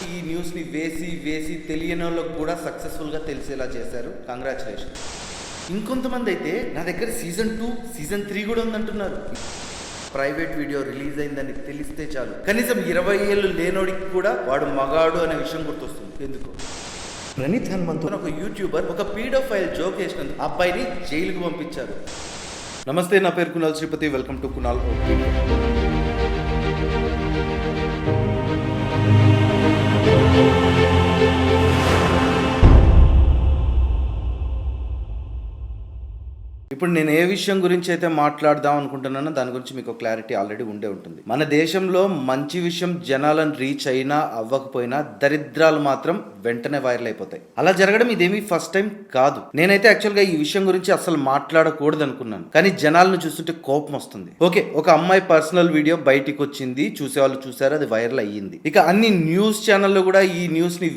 ఈ న్యూస్ ని వేసి తెలియని వాళ్ళకు కూడా సక్సెస్ఫుల్ గా తెలిసేలా చేశారు. కంగ్రాచులేషన్. ఇంకొంతమంది అయితే నా దగ్గర సీజన్ 2 సీజన్ 3 కూడా ఉందంటున్నారు. ప్రైవేట్ వీడియో రిలీజ్ అయిందని తెలిస్తే చాలు కనీసం 20 ఏళ్ళు లేనోడికి కూడా వాడు మగాడు అనే విషయం గుర్తొస్తుంది. ఎందుకు? ప్రణీత్ హనుమంతు ఒక యూట్యూబర్ ఒక పీడోఫైల్ జోక్ వేసినందుకు అబ్బాయిని జైలుకు పంపించారు. నమస్తే, నా పేరు కునాల్ శ్రీపతి. Welcome to Kunal. ఇప్పుడు నేను ఏ విషయం గురించి అయితే మాట్లాడదాం అనుకుంటున్నానో దాని గురించి మీకు క్లారిటీ ఆల్రెడీ ఉండే ఉంటుంది. మన దేశంలో మంచి విషయం జనాలను రీచ్ అయినా అవ్వకపోయినా దరిద్రాలు మాత్రం వెంటనే వైరల్ అయిపోతాయి. అలా జరగడం ఇదేమీ ఫస్ట్ టైం కాదు. నేనైతే యాక్చువల్గా ఈ విషయం గురించి అసలు మాట్లాడకూడదు అనుకున్నాను, కానీ జనాలను చూస్తుంటే కోపం వస్తుంది. ఓకే, ఒక అమ్మాయి పర్సనల్ వీడియో బయటికి వచ్చింది, చూసేవాళ్ళు చూసారు, అది వైరల్ అయ్యింది. ఇక అన్ని న్యూస్ ఛానల్లో కూడా ఈ న్యూస్ ని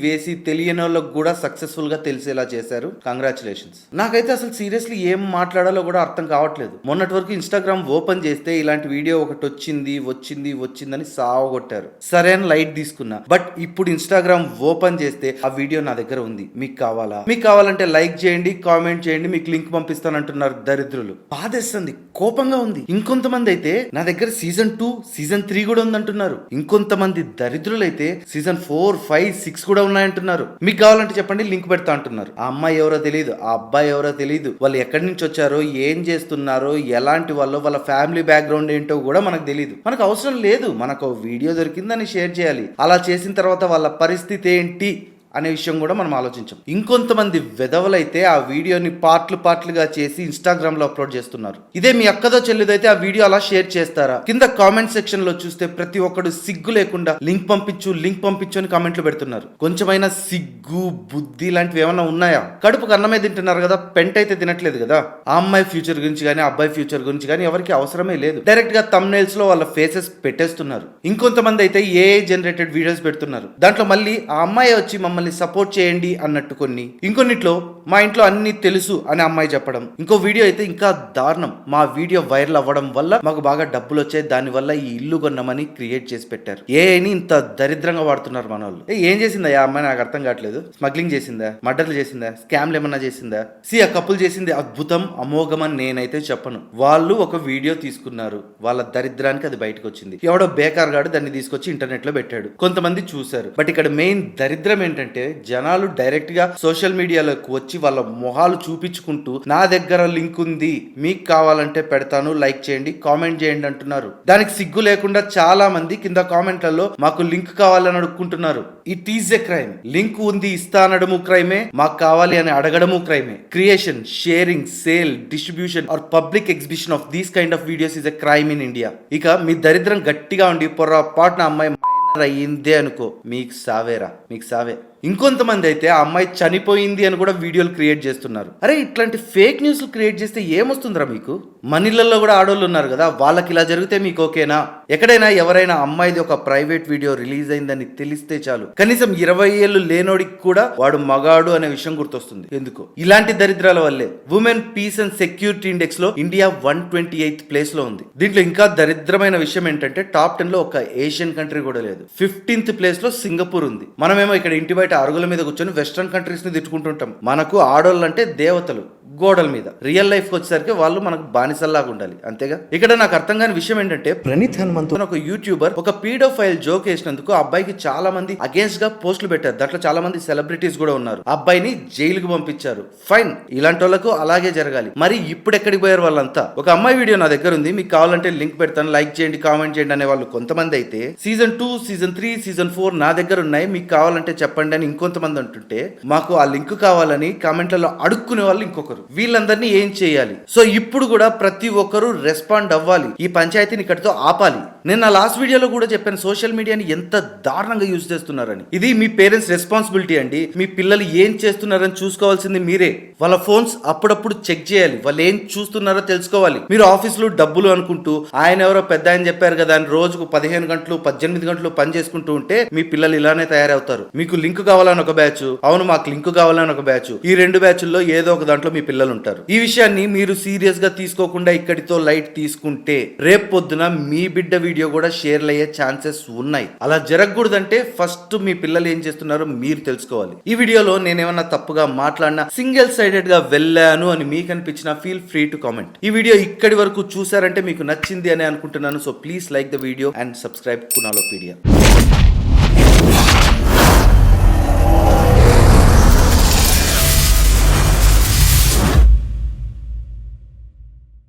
వేసి తెలియని వాళ్ళకు కూడా సక్సెస్ఫుల్ గా తెలిసేలా చేశారు. కంగ్రాచులేషన్స్. నాకైతే అసలు సీరియస్లీ ఏం మాట్లాడాలో కూడా అర్థం కావట్లేదు. మొన్నటి వరకు ఇన్స్టాగ్రామ్ ఓపెన్ చేస్తే ఇలాంటి వీడియో ఒకటి వచ్చిందని సావగొట్టారు. సరే అని లైట్ తీసుకున్నా. బట్ ఇప్పుడు ఇన్స్టాగ్రామ్ ఓపెన్ చేస్తే ఆ వీడియో నా దగ్గర ఉంది. మీకు కావాలా? మీకు కావాలంటే లైక్ చేయండి, కామెంట్ చేయండి, మీకు లింక్ పంపిస్తానంటున్నారు దరిద్రులు. బాధేస్తుంది, కోపంగా ఉంది. ఇంకొంతమంది అయితే నా దగ్గర సీజన్ 2 సీజన్ 3 కూడా ఉందంటున్నారు. ఇంకొంతమంది దరిద్రులు అయితే సీజన్ 4, 5, 6 కూడా ఉన్నాయంటున్నారు. మీకు కావాలంటే చెప్పండి, లింక్ పెడతా అంటున్నారు. ఆ అమ్మాయి ఎవరో తెలియదు, ఆ అబ్బాయి ఎవరో తెలియదు, వాళ్ళు ఎక్కడి నుంచి వచ్చారో, ఏం చేస్తున్నారో, ఎలాంటి వాళ్ళ ఫ్యామిలీ బ్యాక్గ్రౌండ్ ఏంటో కూడా మనకు తెలియదు. మనకు అవసరం లేదు. మనకు వీడియో దొరికిందని షేర్ చేయాలి. అలా చేసిన తర్వాత వాళ్ళ పరిస్థితి ఏంటి అనే విషయం కూడా మనం ఆలోచించాం. ఇంకొంతమంది వెధవలైతే ఆ వీడియోని పార్ట్లుగా చేసి ఇన్స్టాగ్రామ్ లో అప్లోడ్ చేస్తున్నారు. ఇదే మీ అక్కదో చెల్లిదో అయితే ఆ వీడియో అలా షేర్ చేస్తారా? కింద కామెంట్ సెక్షన్ లో చూస్తే ప్రతి ఒక్కడు సిగ్గు లేకుండా లింక్ పంపించు అని కామెంట్లు పెడుతున్నారు. కొంచెమైనా సిగ్గు, బుద్ధి లాంటివి ఏమైనా ఉన్నాయా? కడుపుకు అన్నమే తింటున్నారు కదా, పెంట అయితే తినట్లేదు కదా. ఆ అమ్మాయి ఫ్యూచర్ గురించి కానీ, అబ్బాయి ఫ్యూచర్ గురించి కానీ ఎవరికి అవసరమే లేదు. డైరెక్ట్ గా థంబ్నెయిల్స్ లో వాళ్ళ ఫేసెస్ పెట్టేస్తున్నారు. ఇంకొంతమంది అయితే ఏఐ జనరేటెడ్ వీడియోస్ పెడుతున్నారు. దాంట్లో మళ్ళీ ఆ అమ్మాయి వచ్చి మమ్మల్ని సపోర్ట్ చేయండి అన్నట్టు కొన్ని. ఇంకొన్నిట్లో మా ఇంట్లో అన్ని తెలుసు అని అమ్మాయి చెప్పడం. ఇంకో వీడియో అయితే ఇంకా దారుణం. మా వీడియో వైరల్ అవ్వడం వల్ల మాకు బాగా డబ్బులు వచ్చాయి, దాని వల్ల ఈ ఇల్లు కొన్నామని క్రియేట్ చేసి పెట్టారు. ఏఐని ఇంత దరిద్రంగా వాడుతున్నారు మన వాళ్ళు. ఏం చేసిందా ఆ అమ్మాయి? నాకు అర్థం కావట్లేదు. స్మగ్లింగ్ చేసిందా? మర్డర్లు చేసిందా? స్కామ్లు ఏమన్నా చేసిందా? ఆ కప్పులు చేసింది అద్భుతం, అమోఘం అని నేనైతే చెప్పను. వాళ్ళు ఒక వీడియో తీసుకున్నారు, వాళ్ళ దరిద్రానికి అది బయటకు వచ్చింది. ఎవడో బేకార్ గాడు దాన్ని తీసుకొచ్చి ఇంటర్నెట్ లో పెట్టాడు, కొంతమంది చూశారు. బట్ ఇక్కడ మెయిన్ దరిద్రం ఏంటంటే జనాలు డైరెక్ట్ గా సోషల్ మీడియాలోకి వచ్చి వాళ్ళ మొహాలు చూపించుకుంటూ నా దగ్గర లింక్ ఉంది, మీకు కావాలంటే పెడతాను, లైక్ చేయండి, కామెంట్ చేయండి అంటున్నారు. దానికి సిగ్గు లేకుండా చాలా మంది కింద కామెంట్లలో మాకు లింక్ కావాలని అడుక్కుంటున్నారు. It is a crime. Link ఉంది ఇస్తా అనడము క్రైమే, మాకు కావాలి అని అడగడము క్రైమే. Creation, sharing, sale, distribution or public exhibition of these kind of videos is a crime in India. ఇక మీ దరిద్రం గట్టిగా ఉండి పొరపాటున అమ్మాయి అయ్యిందే అనుకో, మీకు సావే. ఇంకొంతమంది అయితే ఆ అమ్మాయి చనిపోయింది అని కూడా వీడియోలు క్రియేట్ చేస్తున్నారు. అరే, ఇట్లాంటి ఫేక్ న్యూస్లు క్రియేట్ చేస్తే ఏమొస్తుందిరా మీకు? మనీళ్ళల్లో కూడా ఆడోళ్ళు ఉన్నారు కదా, వాళ్ళకి ఇలా జరిగితే మీకు ఓకేనా? ఎక్కడైనా ఎవరైనా అమ్మాయిది ఒక ప్రైవేట్ వీడియో రిలీజ్ అయిందని తెలిస్తే చాలు కనీసం 20 ఏళ్ళు లేనోడికి కూడా వాడు మగాడు అనే విషయం గుర్తొస్తుంది. ఎందుకు? ఇలాంటి దరిద్రాల వల్లే women peace and security index లో ఇండియా 128th ప్లేస్ లో ఉంది. దీంట్లో ఇంకా దరిద్రమైన విషయం ఏంటంటే టాప్ 10 లో ఒక ఏషియన్ కంట్రీ కూడా లేదు. 15th ప్లేస్ లో సింగపూర్ ఉంది. మనమేమో ఇక్కడ ఇంటి బయట అరుగుల మీద కూర్చొని వెస్ట్రన్ కంట్రీస్ ని తిట్టుకుంటుంటాం. మనకు ఆడోళ్ళంటే దేవతలు గోడల మీద. రియల్ లైఫ్ వచ్చేసరికి వాళ్ళు మనకు బానిసల్లాగా ఉండాలి, అంతేగా. ఇక్కడ నాకు అర్థం కాని విషయం ఏంటంటే ప్రణీత్ హనుమంతు ఒక యూట్యూబర్ ఒక పీడోఫైల్ జోక్ వేసినందుకు ఆ అబ్బాయికి చాలా మంది అగేన్స్ట్ గా పోస్టులు పెట్టారు. దాంట్లో చాలా మంది సెలబ్రిటీస్ కూడా ఉన్నారు. అబ్బాయిని జైలుకు పంపించారు. ఫైన్, ఇలాంటి వాళ్ళకు అలాగే జరగాలి. మరి ఇప్పుడు ఎక్కడికి పోయారు వాళ్ళంతా? ఒక అమ్మాయి వీడియో నా దగ్గర ఉంది, మీకు కావాలంటే లింక్ పెడతాను, లైక్ చేయండి, కామెంట్ చేయండి అనే వాళ్ళు కొంతమంది అయితే సీజన్ 2, సీజన్ 3, సీజన్ 4 నా దగ్గర ఉన్నాయి, మీకు కావాలంటే చెప్పండి అని ఇంకొంతమంది అంటుంటే మాకు ఆ లింక్ కావాలని కామెంట్లలో అడుక్కునే వాళ్ళు ఇంకొకరు. వీళ్ళందరినీ ఏం చేయాలి? సో ఇప్పుడు కూడా ప్రతి ఒక్కరు రెస్పాండ్ అవ్వాలి. ఈ పంచాయతీని ఇక్కడితో ఆపాలి. నేను నా లాస్ట్ వీడియోలో కూడా చెప్పాను, సోషల్ మీడియాని ఎంత దారుణంగా యూజ్ చేస్తున్నారని. ఇది మీ పేరెంట్స్ రెస్పాన్సిబిలిటీ అండి. మీ పిల్లలు ఏం చేస్తున్నారని చూసుకోవాల్సింది మీరే. వాళ్ళ ఫోన్స్ అప్పుడప్పుడు చెక్ చేయాలి, వాళ్ళు ఏం చూస్తున్నారో తెలుసుకోవాలి. మీరు ఆఫీసులో డబ్బులు అనుకుంటూ ఆయన ఎవరో పెద్ద ఆయన చెప్పారు కదా అని రోజుకు 15 గంటలు 18 గంటలు పని చేసుకుంటూ ఉంటే మీ పిల్లలు ఇలానే తయారవుతారు. మీకు లింక్ కావాలని ఒక బ్యాచ్, అవును మాకు లింక్ కావాలని ఒక బ్యాచ్. ఈ 2 బ్యాచ్ల్లో ఏదో ఒక దాంట్లో మీ మీ పిల్లలు ఉంటారు. ఈ విషయాన్ని మీరు సీరియస్ గా తీసుకోకుండా ఇక్కడితో లైట్ తీసుకుంటే రేపు పొద్దున మీ బిడ్డ వీడియో కూడా షేర్ అయ్యే ఛాన్సెస్ ఉన్నాయి. అలా జరగకూడదంటే ఫస్ట్ మీ పిల్లలు ఏం చేస్తున్నారో మీరు తెలుసుకోవాలి. ఈ వీడియోలో నేనేమన్నా తప్పుగా మాట్లాడినా, సింగిల్ సైడెడ్ గా వెళ్ళాను అని మీకు అనిపించిన ఫీల్ ఫ్రీ టు కామెంట్. ఈ వీడియో ఇక్కడి వరకు చూసారంటే మీకు నచ్చింది అని అనుకుంటున్నాను. So please like the video and subscribe కునాలోపీడియా.